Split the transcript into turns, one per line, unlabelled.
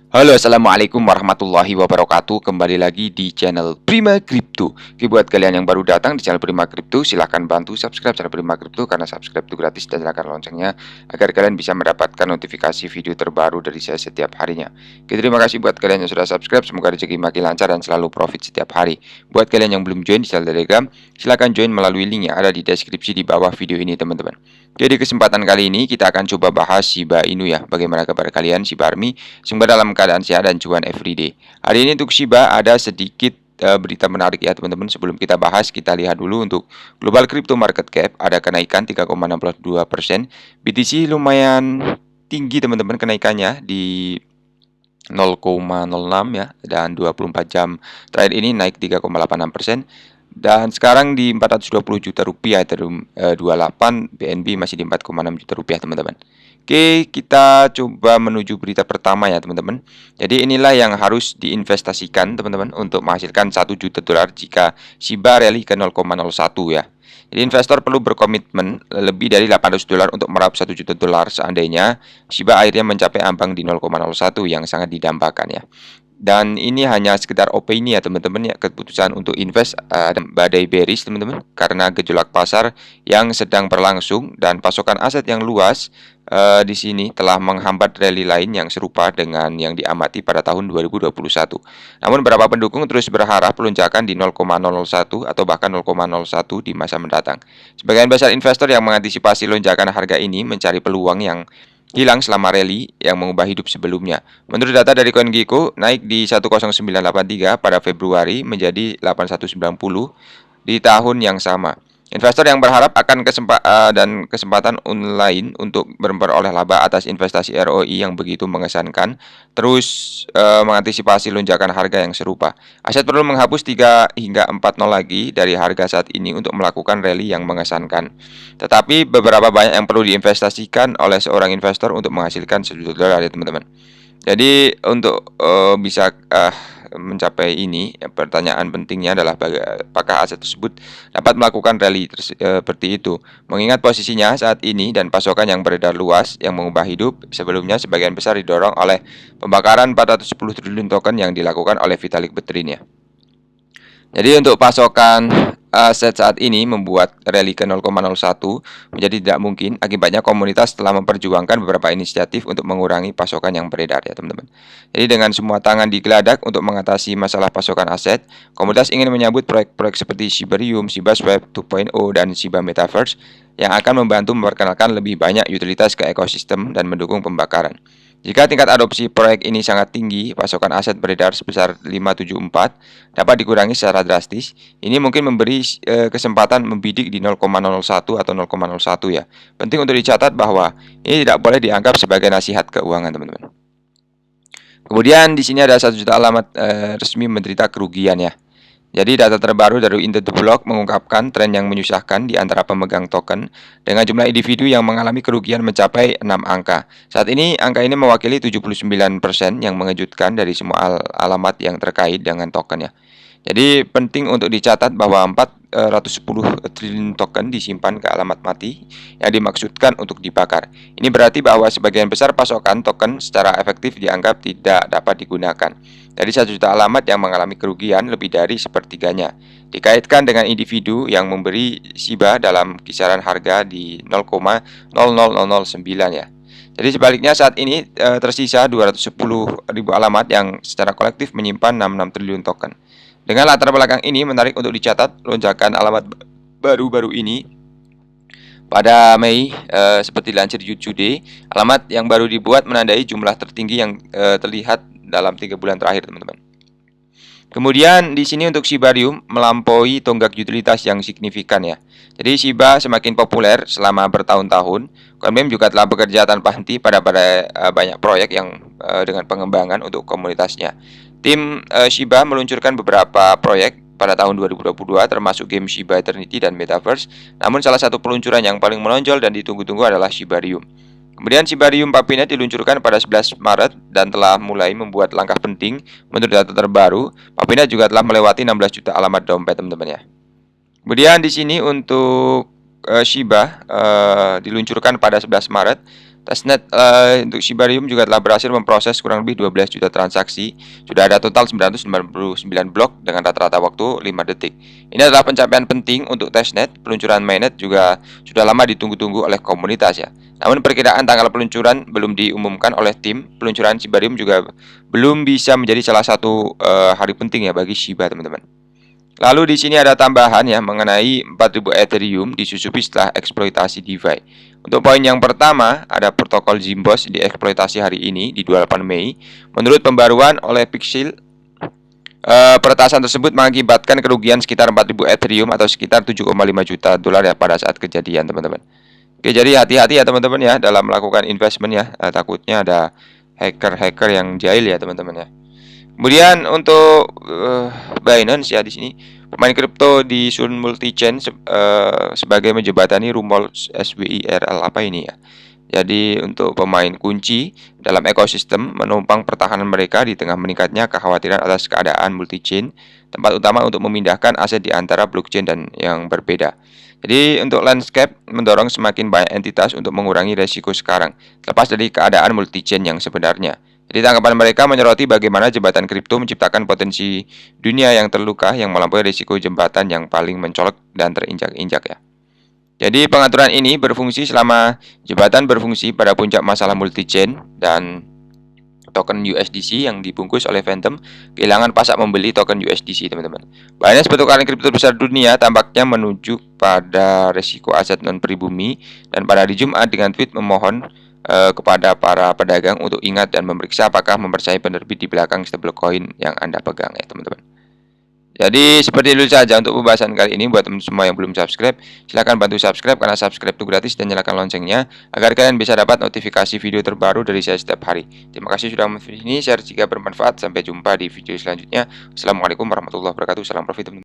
Halo, assalamualaikum warahmatullahi wabarakatuh. Kembali lagi di channel Prima Crypto. Oke, buat kalian yang baru datang di channel Prima Crypto, silahkan bantu subscribe channel Prima Crypto karena subscribe itu gratis, dan nyalakan loncengnya agar kalian bisa mendapatkan notifikasi video terbaru dari saya setiap harinya. Oke, terima kasih buat kalian yang sudah subscribe. Semoga rezeki makin lancar dan selalu profit setiap hari. Buat kalian yang belum join di channel Telegram, silahkan join melalui link yang ada di deskripsi di bawah video ini, teman-teman. Jadi kesempatan kali ini kita akan coba bahas Shiba Inu ya. Bagaimana kabar kalian, Shiba Army? Semoga dalam keadaan sehat dan cuan everyday. Hari ini untuk Shiba ada sedikit berita menarik ya teman-teman. Sebelum kita bahas, kita lihat dulu untuk global crypto market cap ada kenaikan 3,62%. BTC lumayan tinggi teman-teman kenaikannya di 0,06 ya, dan 24 jam terakhir ini naik 3,86%. Dan sekarang di 420 juta rupiah Ethereum 28, BNB masih di 4,6 juta rupiah teman-teman. Oke, kita coba menuju berita pertama ya teman-teman. Jadi inilah yang harus diinvestasikan teman-teman untuk menghasilkan 1 juta dolar jika Shiba rally ke 0,01 ya. Jadi investor perlu berkomitmen lebih dari 800 dolar untuk meraup 1 juta dolar seandainya Shiba akhirnya mencapai ambang di 0,01 yang sangat didambakan ya. Dan ini hanya sekedar opini ya teman-teman ya, keputusan untuk invest badai bearish teman-teman, karena gejolak pasar yang sedang berlangsung dan pasokan aset yang luas di sini telah menghambat rally lain yang serupa dengan yang diamati pada tahun 2021. Namun beberapa pendukung terus berharap pelonjakan di 0,01 atau bahkan 0,01 di masa mendatang. Sebagian besar investor yang mengantisipasi lonjakan harga ini mencari peluang yang hilang selama rally yang mengubah hidup sebelumnya. Menurut data dari CoinGecko, naik di 10983 pada Februari menjadi 8190 di tahun yang sama. Investor yang berharap akan kesempatan online untuk memperoleh laba atas investasi ROI yang begitu mengesankan, terus mengantisipasi lonjakan harga yang serupa. Aset perlu menghapus 3 hingga 4 nol lagi dari harga saat ini untuk melakukan rally yang mengesankan. Tetapi beberapa banyak yang perlu diinvestasikan oleh seorang investor untuk menghasilkan 1 juta dolar ya teman-teman. Jadi untuk bisa mencapai ini, pertanyaan pentingnya adalah apakah aset tersebut dapat melakukan rally seperti itu. Mengingat posisinya saat ini dan pasokan yang beredar luas yang mengubah hidup, sebelumnya sebagian besar didorong oleh pembakaran 410 triliun token yang dilakukan oleh Vitalik Buterin ya. Jadi untuk pasokan aset saat ini membuat rally ke 0,01 menjadi tidak mungkin. Akibatnya komunitas telah memperjuangkan beberapa inisiatif untuk mengurangi pasokan yang beredar ya teman-teman. Jadi dengan semua tangan digeladak untuk mengatasi masalah pasokan aset, komunitas ingin menyambut proyek-proyek seperti Shibarium, Shibaswap 2.0 dan Shiba Metaverse yang akan membantu memperkenalkan lebih banyak utilitas ke ekosistem dan mendukung pembakaran. Jika tingkat adopsi proyek ini sangat tinggi, pasokan aset beredar sebesar 574 dapat dikurangi secara drastis. Ini mungkin memberi kesempatan membidik di 0,01 atau 0,01 ya. Penting untuk dicatat bahwa ini tidak boleh dianggap sebagai nasihat keuangan, teman-teman. Kemudian di sini ada 1 juta alamat resmi menderita kerugian ya. Jadi data terbaru dari Into the Block mengungkapkan tren yang menyusahkan di antara pemegang token dengan jumlah individu yang mengalami kerugian mencapai 6 angka. Saat ini angka ini mewakili 79% yang mengejutkan dari semua alamat yang terkait dengan token ya. Jadi penting untuk dicatat bahwa 410 triliun token disimpan ke alamat mati yang dimaksudkan untuk dibakar. Ini berarti bahwa sebagian besar pasokan token secara efektif dianggap tidak dapat digunakan. Dari 1 juta alamat yang mengalami kerugian, lebih dari sepertiganya dikaitkan dengan individu yang memberi Shiba dalam kisaran harga di 0,00009 ya. Jadi sebaliknya saat ini tersisa 210.000 alamat yang secara kolektif menyimpan 66 triliun token. Dengan latar belakang ini menarik untuk dicatat lonjakan alamat baru-baru ini pada Mei seperti dilansir Today, alamat yang baru dibuat menandai jumlah tertinggi yang terlihat dalam 3 bulan terakhir, teman-teman. Kemudian di sini untuk Shibarium melampaui tonggak utilitas yang signifikan ya. Jadi Shiba semakin populer selama bertahun-tahun. CoinBase juga telah bekerja tanpa henti pada banyak proyek yang dengan pengembangan untuk komunitasnya. Tim Shiba meluncurkan beberapa proyek pada tahun 2022 termasuk game Shiba Eternity dan Metaverse. Namun salah satu peluncuran yang paling menonjol dan ditunggu-tunggu adalah Shibarium. Kemudian Shibarium Papinet diluncurkan pada 11 Maret dan telah mulai membuat langkah penting. Menurut data terbaru, Papinet juga telah melewati 16 juta alamat dompet, teman-teman ya. Kemudian di sini untuk Shiba diluncurkan pada 11 Maret Testnet untuk Shibarium juga telah berhasil memproses kurang lebih 12 juta transaksi. Sudah ada total 999 blok dengan rata-rata waktu 5 detik. Ini adalah pencapaian penting untuk testnet. Peluncuran mainnet juga sudah lama ditunggu-tunggu oleh komunitas ya. Namun perkiraan tanggal peluncuran belum diumumkan oleh tim. Peluncuran Shibarium juga belum bisa menjadi salah satu hari penting ya bagi Shiba, teman-teman. Lalu di sini ada tambahan ya mengenai 4000 Ethereum disusupi setelah eksploitasi DeFi. Untuk poin yang pertama, ada protokol Zimbos dieksploitasi hari ini di 28 Mei. Menurut pembaruan oleh Pixel, peretasan tersebut mengakibatkan kerugian sekitar 4000 Ethereum atau sekitar 7,5 juta dolar ya pada saat kejadian, teman-teman. Oke, jadi hati-hati ya teman-teman ya dalam melakukan investment ya. Takutnya ada hacker-hacker yang jahil ya, teman-teman ya. Kemudian untuk Binance ya di sini pemain kripto di Sun Multichain sebagai menjembatani Rumor SWIRL apa ini ya. Jadi untuk pemain kunci dalam ekosistem menumpang pertahanan mereka di tengah meningkatnya kekhawatiran atas keadaan multichain, tempat utama untuk memindahkan aset di antara blockchain dan yang berbeda. Jadi untuk landscape mendorong semakin banyak entitas untuk mengurangi resiko sekarang, lepas dari keadaan multichain yang sebenarnya. Jadi tanggapan mereka menyoroti bagaimana jembatan kripto menciptakan potensi dunia yang terluka yang melampaui risiko jembatan yang paling mencolok dan terinjak-injak ya. Jadi pengaturan ini berfungsi selama jembatan berfungsi pada puncak masalah multi-chain dan token USDC yang dibungkus oleh Phantom kehilangan pasak membeli token USDC, teman-teman. Binance pertukaran kripto besar dunia tampaknya menuju pada resiko aset non-pribumi dan pada hari Jumat dengan tweet memohon kepada para pedagang untuk ingat dan memeriksa apakah mempercayai penerbit di belakang stablecoin yang Anda pegang ya, teman-teman. Jadi seperti itu saja untuk pembahasan kali ini. Buat teman semua yang belum subscribe, silahkan bantu subscribe karena subscribe itu gratis dan nyalakan loncengnya agar kalian bisa dapat notifikasi video terbaru dari saya setiap hari. Terima kasih sudah menonton ini, share jika bermanfaat. Sampai jumpa di video selanjutnya. Assalamualaikum warahmatullahi wabarakatuh. Salam profit, teman-teman.